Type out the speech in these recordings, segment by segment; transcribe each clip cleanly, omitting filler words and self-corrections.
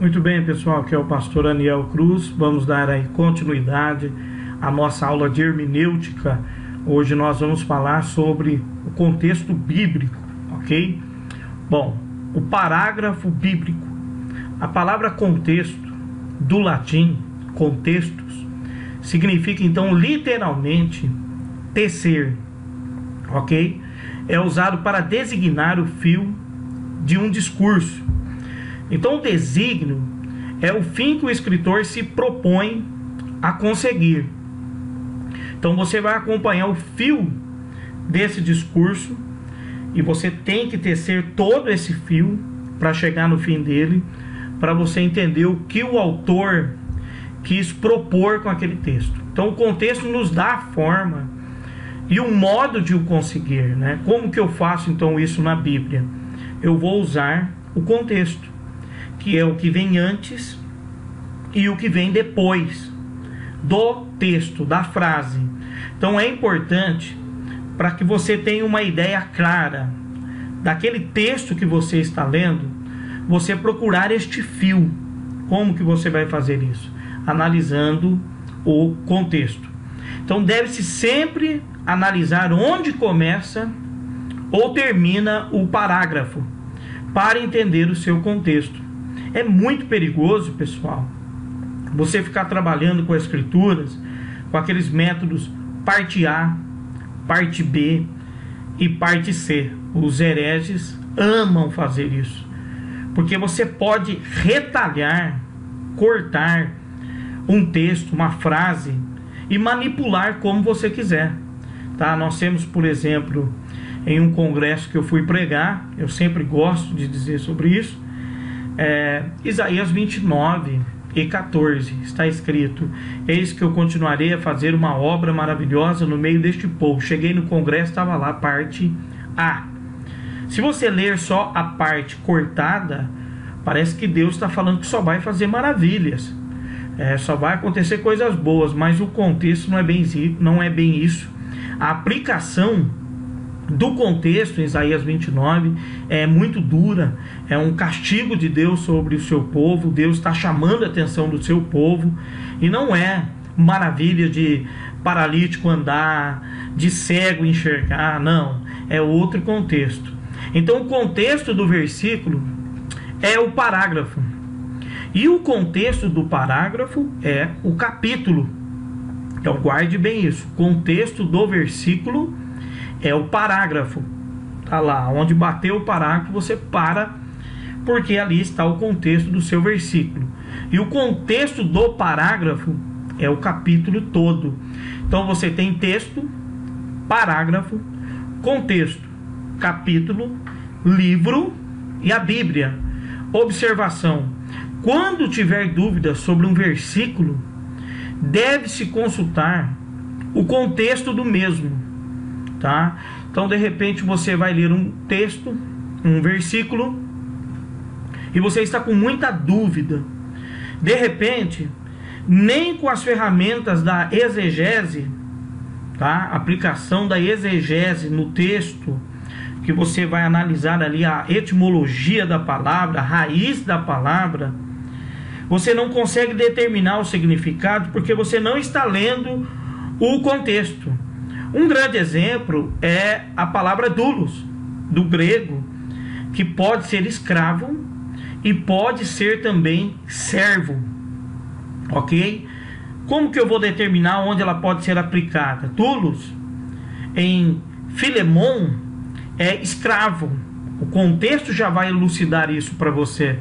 Muito bem, pessoal, aqui é o pastor Aniel Cruz. Vamos dar aí continuidade à nossa aula de hermenêutica. Hoje nós vamos falar sobre o contexto bíblico, ok? Bom, o parágrafo bíblico. A palavra contexto, do latim, contextos, significa então literalmente tecer, ok? É usado para designar o fio de um discurso. Então o desígnio é o fim que o escritor se propõe a conseguir. Então você vai acompanhar o fio desse discurso e você tem que tecer todo esse fio para chegar no fim dele, para você entender o que o autor quis propor com aquele texto. Então o contexto nos dá a forma e o modo de o conseguir, né? Como que eu faço então isso na Bíblia? Eu vou usar o contexto, que é o que vem antes e o que vem depois do texto, da frase. Então é importante, para que você tenha uma ideia clara daquele texto que você está lendo, você procurar este fio. Como que você vai fazer isso? Analisando o contexto. Então deve-se sempre analisar onde começa ou termina o parágrafo, para entender o seu contexto. É muito perigoso, pessoal, você ficar trabalhando com as escrituras, com aqueles métodos parte A, parte B e parte C. Os hereges amam fazer isso, porque você pode retalhar, cortar um texto, uma frase e manipular como você quiser, tá? Nós temos, por exemplo, em um congresso que eu fui pregar, eu sempre gosto de dizer sobre isso, Isaías 29:14, está escrito: eis que eu continuarei a fazer uma obra maravilhosa no meio deste povo. Cheguei no congresso, estava lá parte A. Se você ler só a parte cortada, parece que Deus está falando que só vai fazer maravilhas, só vai acontecer coisas boas, mas o contexto não é bem isso. A aplicação do contexto em Isaías 29 é muito dura, é um castigo de Deus sobre o seu povo. Deus está chamando a atenção do seu povo, e não é maravilha de paralítico andar, de cego enxergar, não, é outro contexto. Então o contexto do versículo é o parágrafo, e o contexto do parágrafo é o capítulo. Então guarde bem isso, o contexto do versículo é o parágrafo. Tá lá, onde bateu o parágrafo você para, porque ali está o contexto do seu versículo. E o contexto do parágrafo é o capítulo todo. Então você tem texto, parágrafo, contexto, capítulo, livro e a Bíblia. Observação: quando tiver dúvida sobre um versículo, deve-se consultar o contexto do mesmo, tá? Então de repente você vai ler um texto, um versículo, e você está com muita dúvida. De repente, nem com as ferramentas da exegese, tá? Aplicação da exegese no texto, que você vai analisar ali a etimologia da palavra, a raiz da palavra, você não consegue determinar o significado, porque você não está lendo o contexto. Um grande exemplo é a palavra doulos, do grego, que pode ser escravo e pode ser também servo, ok? Como que eu vou determinar onde ela pode ser aplicada? Doulos, em Filemon, é escravo. O contexto já vai elucidar isso para você.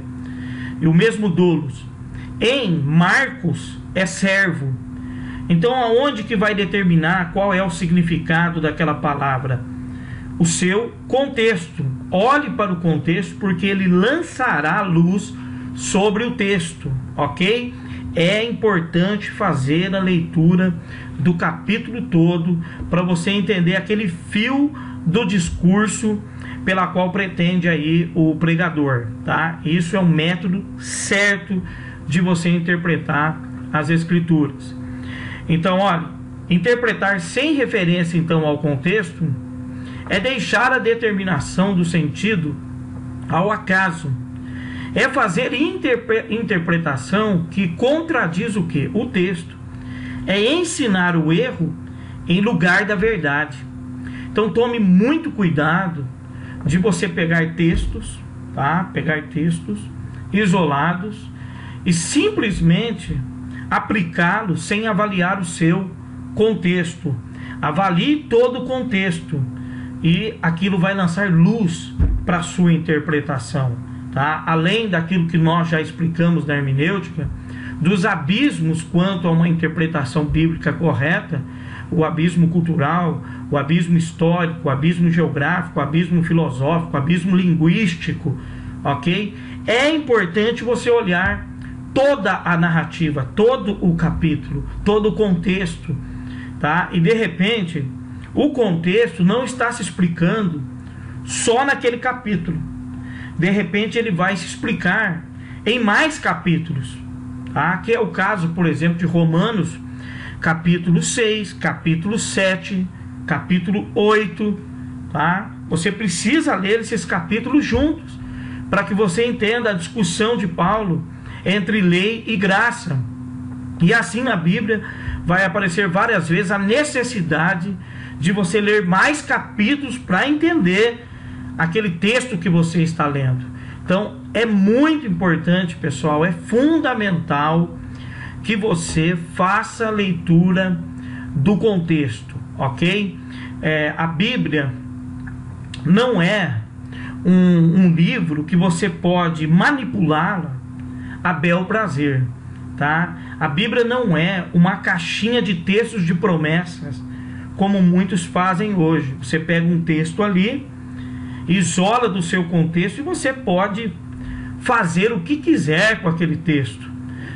E o mesmo doulos, em Marcos, é servo. Então aonde que vai determinar qual é o significado daquela palavra? O seu contexto. Olhe para o contexto, porque ele lançará luz sobre o texto, ok? É importante fazer a leitura do capítulo todo, para você entender aquele fio do discurso pela qual pretende aí o pregador, tá? Isso é um método certo de você interpretar as escrituras. Então, olha, interpretar sem referência então ao contexto é deixar a determinação do sentido ao acaso é fazer interpretação que contradiz o quê? O texto. É ensinar o erro em lugar da verdade. Então tome muito cuidado de você pegar textos, tá? Pegar textos isolados e simplesmente aplicá-los sem avaliar o seu contexto. Avalie todo o contexto e aquilo vai lançar luz para a sua interpretação, tá? Além daquilo que nós já explicamos na hermenêutica, dos abismos quanto a uma interpretação bíblica correta, o abismo cultural, o abismo histórico, o abismo geográfico, o abismo filosófico, o abismo linguístico, ok? É importante você olhar toda a narrativa, todo o capítulo, todo o contexto, tá? E de repente, o contexto não está se explicando só naquele capítulo. De repente ele vai se explicar em mais capítulos, tá? Que é o caso, por exemplo, de Romanos, capítulo 6, capítulo 7, capítulo 8, tá? Você precisa ler esses capítulos juntos, para que você entenda a discussão de Paulo entre lei e graça. E assim na Bíblia vai aparecer várias vezes a necessidade de você ler mais capítulos para entender aquele texto que você está lendo. Então é muito importante, pessoal, é fundamental que você faça a leitura do contexto, ok? A Bíblia não é um livro que você pode manipulá-la a bel prazer, tá? A Bíblia não é uma caixinha de textos de promessas, como muitos fazem hoje. Você pega um texto ali, isola do seu contexto e você pode fazer o que quiser com aquele texto.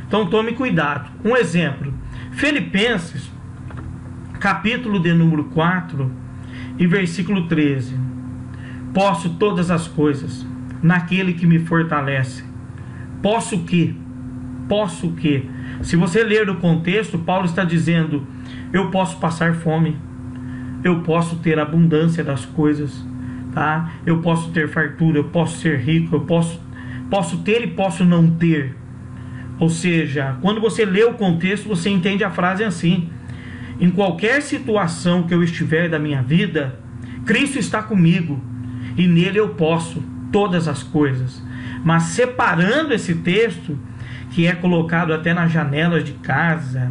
Então tome cuidado. Um exemplo, Filipenses, capítulo de número 4 e versículo 13. Posso todas as coisas naquele que me fortalece. Posso o quê? Posso o quê? Se você ler o contexto, Paulo está dizendo: eu posso passar fome, eu posso ter abundância das coisas, tá? Eu posso ter fartura, eu posso ser rico, eu posso ter e posso não ter. Ou seja, quando você lê o contexto, você entende a frase assim: em qualquer situação que eu estiver da minha vida, Cristo está comigo e nele eu posso todas as coisas. Mas separando esse texto, que é colocado até nas janelas de casa,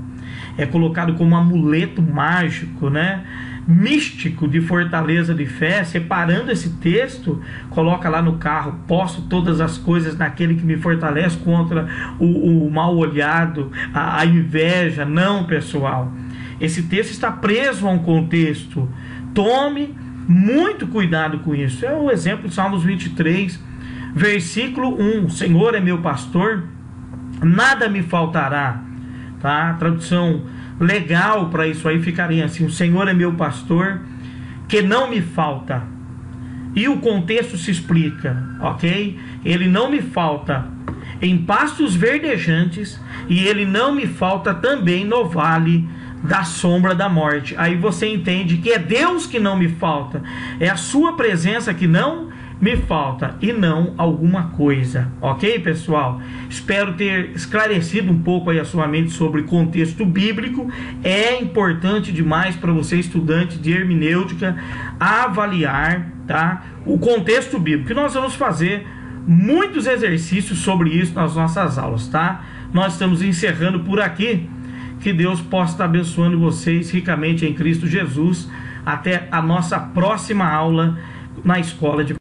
é colocado como um amuleto mágico, né? Místico de fortaleza de fé, separando esse texto, coloca lá no carro: posso todas as coisas naquele que me fortalece contra o mal olhado, a inveja. Não, pessoal, esse texto está preso a um contexto. Tome muito cuidado com isso. É o exemplo de Salmos 23, versículo 1: Senhor é meu pastor, nada me faltará, tá? A tradução legal para isso aí ficaria assim: o Senhor é meu pastor, que não me falta. E o contexto se explica, ok? Ele não me falta em pastos verdejantes e ele não me falta também no vale da sombra da morte. Aí você entende que é Deus que não me falta, é a sua presença que não me falta e não alguma coisa, ok, pessoal? Espero ter esclarecido um pouco aí a sua mente sobre contexto bíblico. É importante demais para você, estudante de hermenêutica, avaliar, tá, o contexto bíblico. E nós vamos fazer muitos exercícios sobre isso nas nossas aulas, tá? Nós estamos encerrando por aqui. Que Deus possa estar abençoando vocês ricamente em Cristo Jesus. Até a nossa próxima aula na Escola de